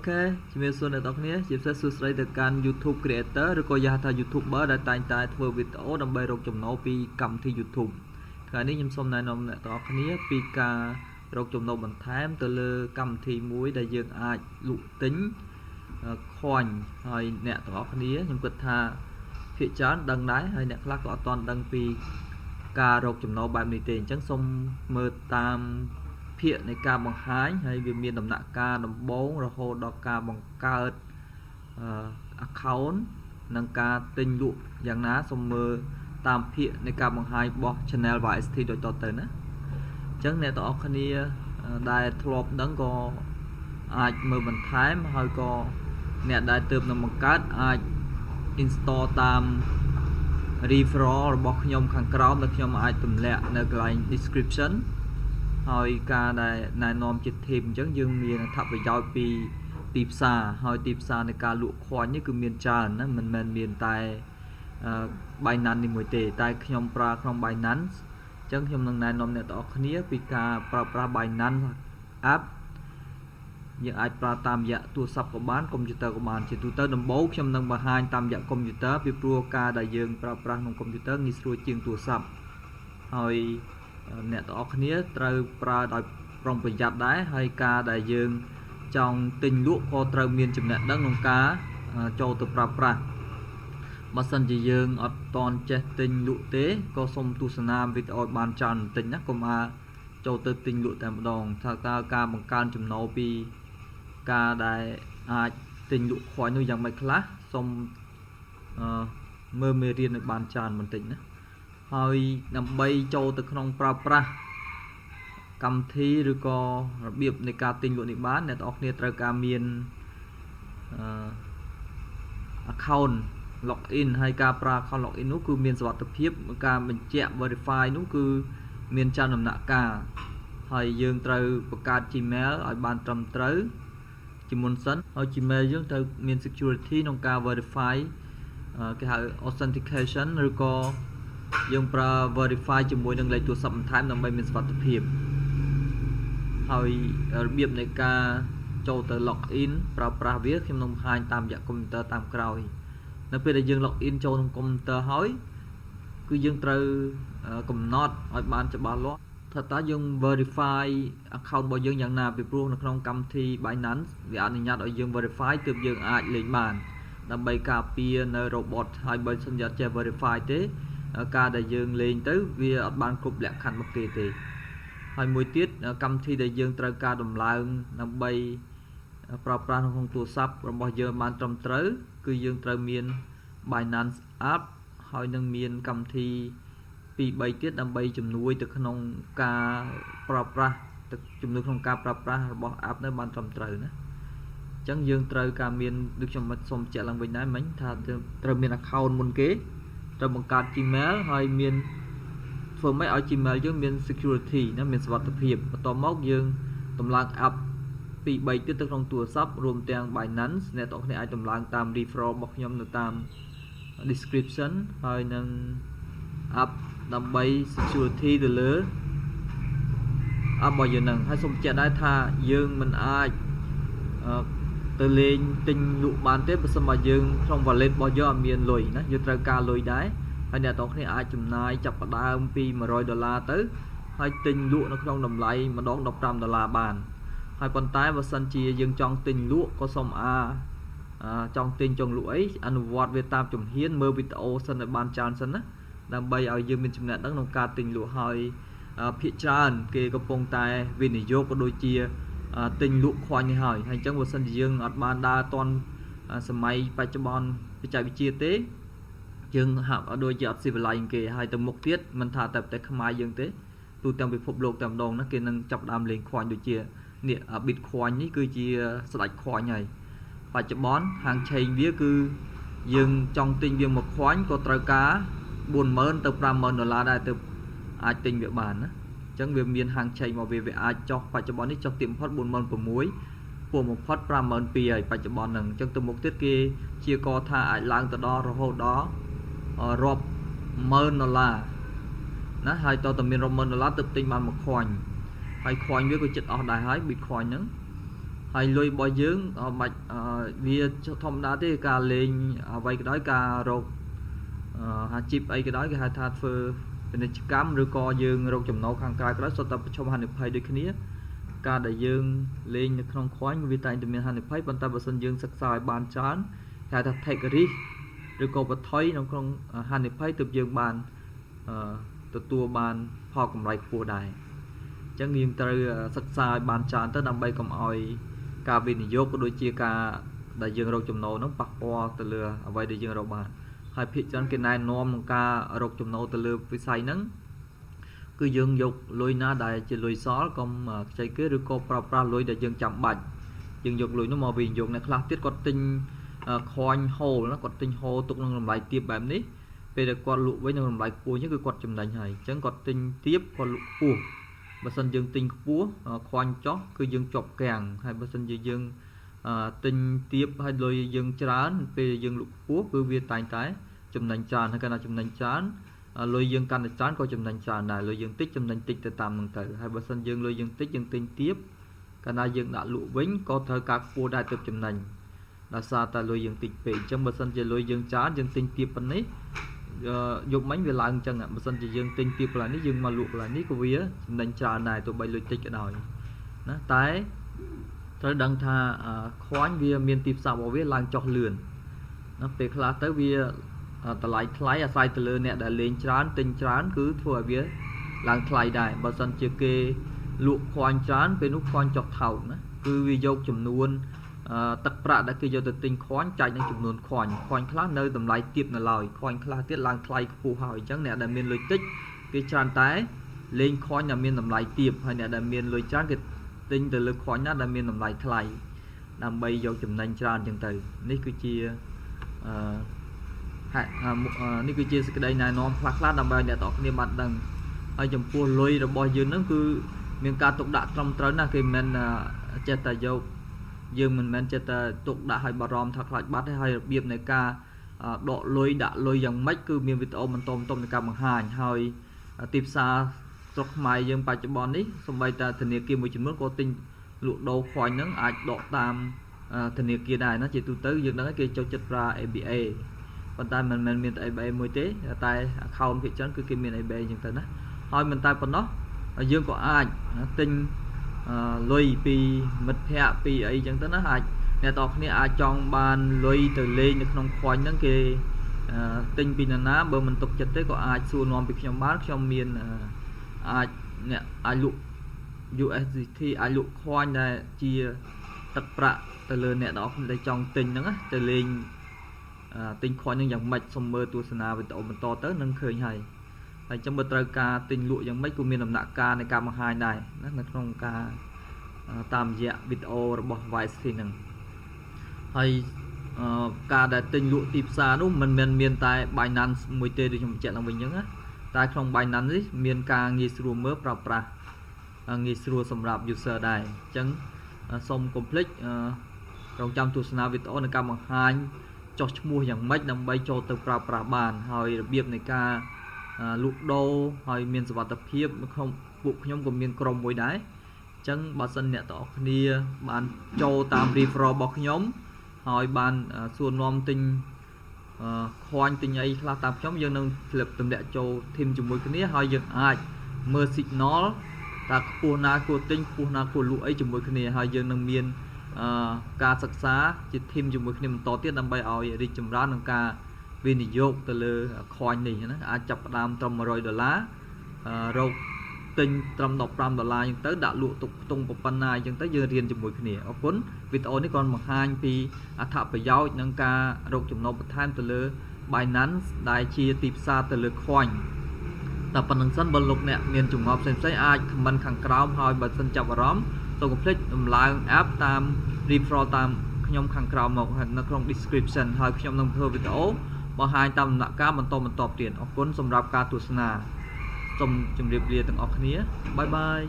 ជំរាបសួរអ្នកទាំងគ្នាជាពិសេសសួស្តីទៅកាន់ YouTube Creator ឬក៏យ៉ាងថា YouTuber ដែលតែងតែធ្វើវីដេអូដើម្បីរកចំណូលពីកម្មវិធី YouTube ថ្ងៃនេះខ្ញុំសូមណែនាំអ្នកទាំងគ្នាពីការរកចំណូលបន្ថែមទៅលើកម្មវិធីមួយដែលយើងអាចលក់ទិញខាញ់ហើយអ្នកទាំងគ្នាខ្ញុំគិតថាភាគច្រើនដឹងដែរហើយអ្នកខ្លះក៏អត់ទាន់ដឹងពីការរកចំណូលបែបនេះទេអញ្ចឹងសូមមើលតាមភាគនៃការបង្ហាញហើយវាមានដំណាក់កាលដំបូងរហូតដល់ការបង្កើត account និងការទិញលក់យ៉ាងណាសូមមើលតាមភាគនៃការបង្ហាញរបស់ channel YST ដូចតទៅណាអញ្ចឹងអ្នកទាំងអស់គ្នាដែលធ្លាប់ដឹងក៏អាចមើលបន្ថែមហើយក៏អ្នកដែលទើបនឹងបង្កើតអាច install តាម Referral របស់ខ្ញុំខាងក្រោមដែលខ្ញុំអាចទម្លាក់នៅកន្លែង description ហើយការដែលណែនាំជា tip អញ្ចឹងយើងមានអត្ថប្រយោជន៍ពីទីផ្សារហើយទីផ្សារនៃការលក់ខ្វាញ់នេះគឺមានច្រើនណាមិនមែនមានតែ Binance នេះមួយទេតែខ្ញុំប្រើក្នុង Binance អញ្ចឹងខ្ញុំនឹងណែនាំអ្នកទាំងអស់គ្នាពីការប្រើប្រាស់ Binance app យើងអាចប្រើតាមរយៈទូរស័ព្ទក៏បានកុំព្យូទ័រក៏បានជាទូទៅដំបូងខ្ញុំនឹងបង្ហាញតាមរយៈកុំព្យូទ័រពីព្រោះការដែលយើងប្រើប្រាស់ក្នុងកុំព្យូទ័រងាយស្រួលជាងទូរស័ព្ទហើយអ្នកទាំងអស់គ្នាត្រូវប្រើដោយប្រុងប្រយ័ត្នដែរហើយការដែលយើងចង់ទិញលក់ក៏ត្រូវមានចំណេះដឹងក្នុងការចូលទៅប្រើប្រាស់បើសិនជាយើងអត់តន់ចេះទិញលក់ទេក៏សូមទស្សនាវីដេអូបានច្រើនបន្តិចណាកុំឲ្យចូលទៅទិញលក់តែម្ដងថាតើការបង្កើនចំណូលពីការដែលអាចទិញលក់ខ្វាញ់នោះយ៉ាងម៉េចខ្លះសូមមើលមេរៀនឲ្យបានច្រើនបន្តិចណាហើយដើម្បីចូលទៅក្នុងប្រើប្រាស់កម្មវិធីឬក៏របៀបនៃការទិញលក់នេះបានអ្នកទាំងអស់គ្នាត្រូវការមានaccount login ហើយការប្រើ account login នោះគឺមានសុវត្ថិភាពការបញ្ជាក់ verify នោះគឺមានច្រើនដំណាក់កាលហើយយើងត្រូវបង្កើត Gmail ឲ្យបានត្រឹមត្រូវជាមុនសិនហើយ Gmail យើងត្រូវមាន security ក្នុងការ verify គេហៅ authentication ឬក៏យើងប្រើ verify ជាមួយនឹងលេខទូរស័ព្ទបន្ថែមដើម្បីមានសុវត្ថិភាពហើយរបៀបនៃការចូលទៅ login ប្រើប្រាស់វាខ្ញុំនឹងបង្ហាញតាមរយៈកុំព្យូទ័រតាមក្រោយនៅពេលដែលយើង login ចូលក្នុងកុំព្យូទ័រហើយគឺយើងត្រូវកំណត់ឲ្យបានច្បាស់លាស់ថាតើយើង verify account របស់យើងយ៉ាងណាពីព្រោះនៅក្នុងកម្មវិធី Binance វាអនុញ្ញាតឲ្យយើង verify ទើបយើងអាចលេងបានដើម្បីការពារនៅ robot ហើយបើសិនជាអត់ចេះ verify ទេការដែលយើងលេងទៅវាអត់បានគ្រប់លក្ខខណ្ឌរបស់គេទេហើយមួយទៀតកម្មវិធីដែលយើងត្រូវការដំឡើងដើម្បីប្រើប្រាស់ក្នុងទូរស័ព្ទរបស់យើងបានត្រឹមត្រូវគឺយើងត្រូវមាន Binance app ហើយនឹងមានកម្មវិធី2-3ទៀតដើម្បីជំនួយទៅក្នុងការប្រើប្រាស់ជំនួយក្នុងការប្រើប្រាស់របស់ app នៅបានត្រឹមត្រូវណាអញ្ចឹងយើងត្រូវការមានដូចខ្ញុំសូមបញ្ជាក់ឡើងវិញដែរមិញថាត្រូវមាន account មុនគេត្រូវបង្កើត Gmail ហើយមានធ្វើម៉េចឲ្យ Gmail យើងមាន security ណាមានសុវត្ថិភាពបន្ទាប់មកយើងតម្លើង app 2-3ទៀតទៅក្នុងទូរស័ព្ទរួមទាំង Binance អ្នកទាំងគ្នាអាចតម្លើងតាម referral របស់ខ្ញុំនៅតាម description ហើយនឹង app ដើម្បី security ទៅលើ app របស់យើងនឹងហើយសូមបញ្ជាក់ដែរថាយើងមិនអាចទៅលេងទិញលក់បានទេបើសិនបើយើងក្នុង wallet របស់យើងអត់មានលុយណាយើងត្រូវការលុយដែរហើយអ្នកទាំងគ្នាអាចចំណាយចាប់ផ្ដើមពី$100ទៅហើយទិញលក់នៅក្នុងតម្លៃម្ដង$15បានហើយប៉ុន្តែបើសិនជាយើងចង់ទិញលក់ក៏សូមចង់ទិញចង់លក់អីអនុវត្តវាតាមជំហានមើលវីដេអូសិនឲ្យបានច្រើនសិនណាដើម្បីឲ្យយើងមានចំណេះដឹងក្នុងការទិញលក់ហើយភាគច្រើនគេកំពុងតែវិនិយោគក៏ដូចជាទិញលក់ខ្វាញ់នេះហើយអញ្ចឹងបើសិនជាយើងអត់បានដើរទាន់សម័យបច្ចុប្បន្នបច្ចេកវិទ្យាទេយើងហាក់ដូចជាអត់ស៊ីវិល័យគេហើយទៅមុខទៀតមិនថាតែប្រទេសខ្មែរយើងទេទូទាំងពិភពលោកតែម្ដងណាគេនឹងចាប់ដើមលេងខ្វាញ់ដូចជានេះ Bitcoin នេះគឺជាស្ដេចខ្វាញ់ហើយបច្ចុប្បន្នហាងឆេងវាគឺយើងចង់ទិញវាមកខ្វាញ់ក៏ត្រូវការ$40,000ទៅ$50,000ដែរទើបអាចទិញវាបានណាអញ្ចឹងវាមានហាងឆេងមកវាអាចចុះបច្ចុប្បន្ននេះចុះទាបបំផុត$46,000ពោះបំផុត$52,000ហើយបច្ចុប្បន្នហ្នឹងអញ្ចឹងទៅមុខទៀតគេជាកថាអាចឡើងទៅដល់រហូតដល់រាប់$10,000ណាហើយតើតមាន$10,000ទើបទិញបានមកខ្វាញ់ហើយខ្វាញ់វាក៏ចិត្តអស់ដែរហើយ Bitcoin ហ្នឹងហ ហើយលុយរបស់យើងមិនវាធម្មតាទេការលេងអ្វីក៏ដោយការរកហាជីបអីក៏ដោយគេហៅថាធ្វើពាណិជ្ជកម្មឬក៏យើងរកចំណូលខាងក្រៅក៏ដោយសុទ្ធតែប្រឈមហានិភ័យដូចគ្នាការដែលយើងលេងនៅក្នុងខ្វាញ់វាតែងតែមានហានិភ័យប៉ុន្តែបើសិនយើងសិក្សាឲ្យបានច្រើនគេហៅថា take risk ឬក៏បន្ថយនៅក្នុងហានិភ័យទើបយើងបានទទួលបានផលកម្រៃខ្ពស់ដែរអញ្ចឹងយើងត្រូវសិក្សាឲ្យបានច្រើនទៅដើម្បីកុំឲ្យការវិនិយោគក៏ដូចជាការដែលយើងរកចំណូលនោះប៉ះពាល់ទៅលើអ្វីដែលយើងរកបានហើយភាគច្រើនគេណែនាំក្នុងការរកចំណូលទៅលើវិស័យហ្នឹងគឺយើងយកលុយណាដែលជាលុយសល់កុំខ្ចីគេឬក៏ប្រើប្រាស់លុយដែលយើងចាំបាច់យើងយកលុយនោះមកវិនិយោគអ្នកខ្លះទៀតគាត់ទិញcoin hole ណាគាត់ទិញ hole ទុកក្នុងតម្លៃទាបបែបនេះពេលដែលគាត់លក់វិញក្នុងតម្លៃខ្ពស់នេះគឺគាត់ចំណេញហើយអញ្ចឹងគាត់ទិញទាបគាត់លក់ខ្ពស់បើសិនយើងទិញខ្ពស់ខ្វាញ់ចោះគឺយើងជាប់កាំងហើយបើសិនជាយើងទិញទាបហើយលុយយើងច្រើនពេលយើងលក់ខ្ពស់គឺវាតែងតែចំណេញច្រើនហើយកាលណាចំណេញច្រើនលុយយើងកាន់តែច្រើនក៏ចំណេញច្រើនដែរលុយយើងតិចចំណេញតិចទៅតាមហ្នឹងទៅហើយបើសិនយើងលុយយើងតិចយើងទិញទាបកាលណាយើងដាក់លក់វិញក៏ត្រូវការខ្ពស់ដែរទើបចំណេញដោយសារតែលុយយើងតិចពេកអញ្ចឹងបើសិនជាលុយយើងច្រើនយើងទិញទាបប៉ុណ្នេះយកមិញវាឡើងអញ្ចឹងបើសិនជាយើងទិញទាបកន្លែងនេះយើងមកលក់កន្លែងនេះក៏វាចំណេញច្រើនដែរទោះបីលុយតិចក៏ដោយណាតែត្រូវដឹងថាខ្វាញ់វាមានទីផ្សាររបស់វាឡើងចុះលឿនណាពេលខ្លះទៅវាតម្លៃថ្លៃអាស្រ័យទៅលើអ្នកដែលលេងច្រើនទិញច្រើនគឺធ្វើឲ្យវាឡើងថ្លៃដែរបើសិនជាគេលក់ខ្វាញ់ច្រើនពេលនោះខ្វាញ់ចុះថោកណាគឺវាយកចំនួនទឹកប្រាក់ដែលគេយកទៅទិញខ្វាញ់ចែកនឹងចំនួនខ្វាញ់ខ្លះនៅតម្លៃទាបនៅឡើយខ្វាញ់ខ្លះទៀតឡើងថ្លៃខ្ពស់ហើយអញ្ចឹងអ្នកដែលមានលុយតិចគេច្រើនតែលេងខ្វាញ់ដែលមានតម្លៃទាបហើយអ្នកដែលមានលុយច្រើនគេទិញទៅលើខ្វាញ់ណាដែលមានតម្លៃថ្លៃដើម្បីយកចំណេញច្រើនអញ្ចឹងទៅនេះគឺជានេះគឺជាសេចក្តីណែនាំខ្លះៗដើម្បីឲ្យអ្នកទាំងគ្នាបានដឹងហើយចំពោះលុយរបស់យើងហ្នឹងគឺមានការទុកដាក់ត្រឹមត្រូវណាគេមិនចេះតែយកយើងមិនមែនចេះតែទុកដាក់ឲ្យបារម្ភថាខ្លាចបាត់ទេហើយរបៀបនៃការដកលុយដាក់លុយយ៉ាងម៉េចគឺមានវីដេអូបន្តនៃការបង្ហាញហើយទីផ្សារស្រុកខ្មែរយើងបច្ចុប្បន្ននេះសូម្បីតែធនាគារមួយចំនួនក៏ទិញលក់ដូរខ្វាញ់ហ្នឹងអាចដកតាមធនាគារដែរណាជាទូទៅយើងដឹងគេចូលចិត្តប្រើ ABA ប៉ុន្តែមិនមែនមានតែ ABA មួយទេតែ account ភាគច្រើនគឺគេមាន ABA អញ្ចឹងទៅណាហើយមិនតែប៉ុណ្ណោះយើងក៏អាចទិញលុយពីមិត្តភ័ក្តិពីអីចឹងទៅណាអាចអ្នកទាំងគ្នាអាចចង់បានលុយទៅលេងនៅក្នុងខ្វាញ់ហ្នឹងគេទិញពីណាបើមិនទុកចិត្តទេក៏អាចសួរនាំពីខ្ញុំបានខ្ញុំមានអាចអ្នកអាចលក់ USDT អាចលក់ខ្វាញ់ដែលជាទឹកប្រាក់ទៅលើអ្នកទាំងគ្នាដែលចង់ទិញហ្នឹងទៅលេងទិញខ្វាញ់ហ្នឹងយ៉ាងម៉េចសូមមើលទស្សនាវីដេអូបន្តទៅនឹងឃើញហើយចឹងបើត្រូវការទិញលក់យ៉ាងម៉េចក៏មានដំណាក់កាលនៃការបង្ហាញដែរណានៅក្នុងការតាមរយៈវីដេអូរបស់ YST ហ្នឹងហើយការដែលទិញលក់ទីផ្សារនោះមិនមែនមានតែ Binance មួយទេដូចខ្ញុំបញ្ជាក់ឡើងវិញអញ្ចឹងណាតែក្នុង Binance នេះមានការងាយស្រួលមើលប្រើប្រាស់ងាយស្រួលសម្រាប់ user ដែរអញ្ចឹងសូមកុំភ្លេចរងចាំទស្សនាវីដេអូនៃការបង្ហាញចុះឈ្មោះយ៉ាងម៉េចដើម្បីចូលទៅប្រើប្រាស់បានហើយរបៀបនៃការលក់ដូរហើយមានសុវត្ថិភាពក្នុងពួកខ្ញុំក៏មានក្រុមមួយដែរអញ្ចឹងបើសិនអ្នកទាំងអស់គ្នាបានចូលតាម Referral របស់ខ្ញុំហើយបានសួរនាំទិញខ្វាញ់ទិញអីខ្លះតាមខ្ញុំយើងនឹងផ្លិបទម្លាក់ចូល team ជាមួយគ្នាហើយយើងអាចមើល signal តើខ្ពស់ណាគួរទិញខ្ពស់ណាគួរលក់អីជាមួយគ្នាហើយយើងនឹងមានការសិក្សាជា team ជាមួយគ្នាបន្តទៀតដើម្បីឲ្យរីកចម្រើនក្នុងការវិនិយោគទៅលើ coin នេះណាអាចចាប់ផ្ដើមត្រឹម$100រកទិញត្រឹម$15អញ្ចឹងទៅដាក់លក់ទុកខ្ទង់ប៉ុណ្ណាអញ្ចឹងទៅយើងរៀនជាមួយគ្នាអរគុណវីដេអូនេះcònបង្ហាញពីអត្ថប្រយោជន៍និងការរកចំណូលបន្ថែមទៅលើ Binance ដែលជាទីផ្សារទៅលើ coin តែប៉ុណ្្នឹងសិនបើលោកអ្នកមានចម្ងល់ផ្សេងៗអាច comment ខាងក្រោមហើយបើសិនចាប់អារម្មណ៍សូមកុំភ្លេចដំឡើង app តាម Referral តាមខ្ញុំខាងក្រោមមកនៅក្នុង description ហើយខ្ញុំនឹងធ្វើវីដេអូបង្ហាញតាមដំណាក់កាលបន្តទៀតអរគុណសម្រាប់ការទស្សនាសូមជម្រាបលាទាំងអស់គ្នាបាយបាយ